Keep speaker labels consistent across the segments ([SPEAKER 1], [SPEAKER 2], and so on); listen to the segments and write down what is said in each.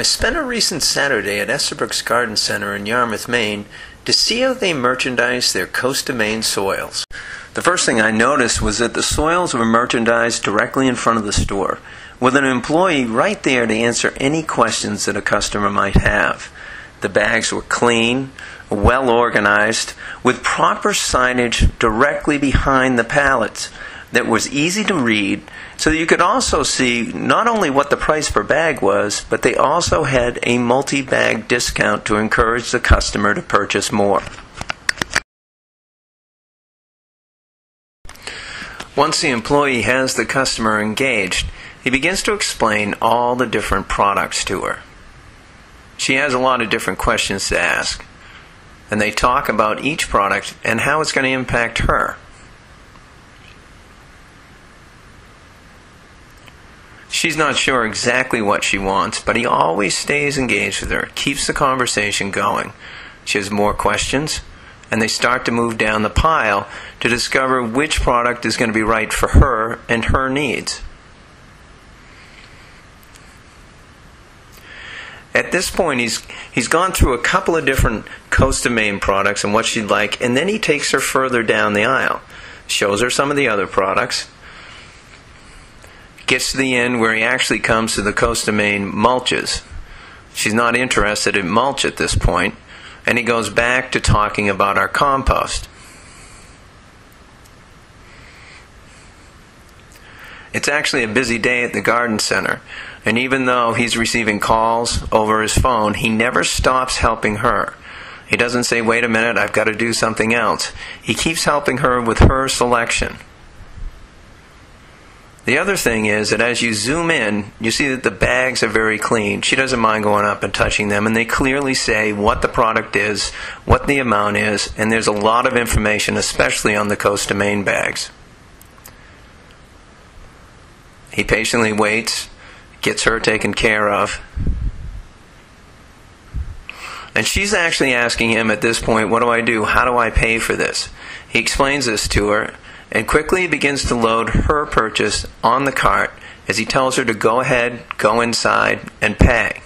[SPEAKER 1] spent a recent Saturday at Estabrook's Garden Center in Yarmouth, Maine, to see how they merchandise their Coast of Maine soils. The first thing I noticed was that the soils were merchandised directly in front of the store, with an employee right there to answer any questions that a customer might have. The bags were clean, well organized, with proper signage directly behind the pallets that was easy to read, so that you could also see not only what the price per bag was, but they also had a multi-bag discount to encourage the customer to purchase more. Once the employee has the customer engaged, he begins to explain all the different products to her. She has a lot of different questions to ask, and they talk about each product and how it's going to impact her. She's not sure exactly what she wants, but he always stays engaged with her, keeps the conversation going. She has more questions, and they start to move down the pile to discover which product is going to be right for her and her needs. At this point, he's gone through a couple of different Coast of Maine products and what she'd like, and then he takes her further down the aisle, shows her some of the other products, gets to the end where he actually comes to the Coast of Maine mulches. She's not interested in mulch at this point, and he goes back to talking about our compost. It's actually a busy day at the garden center, and even though he's receiving calls over his phone, he never stops helping her. He doesn't say, wait a minute, I've got to do something else. He keeps helping her with her selection. The other thing is that as you zoom in, you see that the bags are very clean. She doesn't mind going up and touching them, and they clearly say what the product is, what the amount is, and there's a lot of information, especially on the Coast of Maine bags. He patiently waits, gets her taken care of, and she's actually asking him at this point, what do I do? How do I pay for this? He explains this to her, and quickly begins to load her purchase on the cart as he tells her to go ahead, go inside, and pay.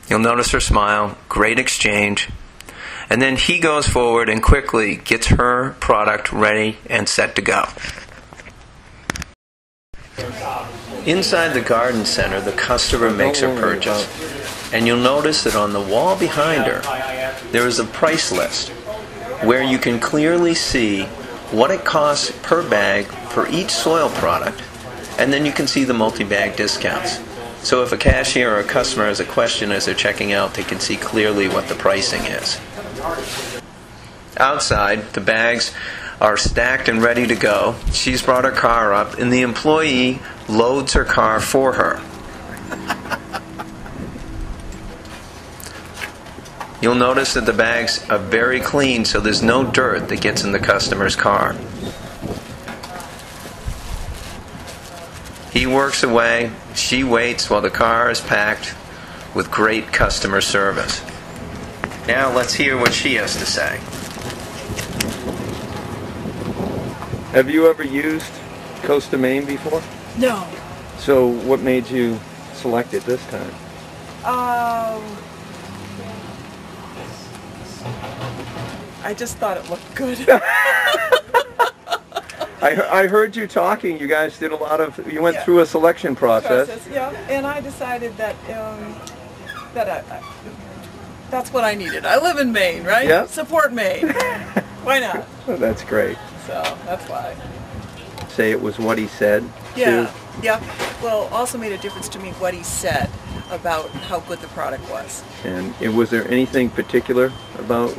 [SPEAKER 1] You'll notice her smile, great exchange, and then he goes forward and quickly gets her product ready and set to go. Inside the garden center, the customer makes her purchase, and you'll notice that on the wall behind her, there is a price list where you can clearly see what it costs per bag for each soil product, and then you can see the multi-bag discounts. So if a cashier or a customer has a question as they're checking out, they can see clearly what the pricing is. Outside, the bags are stacked and ready to go. She's brought her car up, and the employee loads her car for her. You'll notice that the bags are very clean, so there's no dirt that gets in the customer's car. He works away, she waits while the car is packed with great customer service. Now let's hear what she has to say.
[SPEAKER 2] Have you ever used Coast of Maine before?
[SPEAKER 3] No.
[SPEAKER 2] So what made you select it this time?
[SPEAKER 3] I just thought it looked good.
[SPEAKER 2] I heard you talking. You guys did a lot of. You went through a selection process.
[SPEAKER 3] Yeah, and I decided that that's what I needed. I live in Maine, right?
[SPEAKER 2] Yeah.
[SPEAKER 3] Support Maine. Why not?
[SPEAKER 2] Well, that's great.
[SPEAKER 3] So that's why.
[SPEAKER 2] Say it was what he said.
[SPEAKER 3] Yeah.
[SPEAKER 2] Too.
[SPEAKER 3] Yeah. Well, also made a difference to me what he said about how good the product was.
[SPEAKER 2] And was there anything particular about?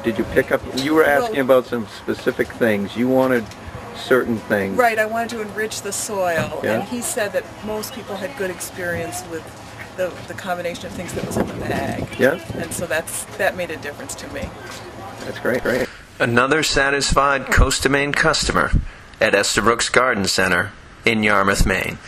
[SPEAKER 2] Did you pick up? You were asking about some specific things. You wanted certain things.
[SPEAKER 3] Right. I wanted to enrich the soil,
[SPEAKER 2] Yeah.
[SPEAKER 3] and he said that most people had good experience with the combination of things that was in the bag.
[SPEAKER 2] Yeah.
[SPEAKER 3] And so that made a difference to me.
[SPEAKER 2] That's great. Great.
[SPEAKER 1] Another satisfied Coast of Maine customer at Estabrook's Garden Center in Yarmouth, Maine.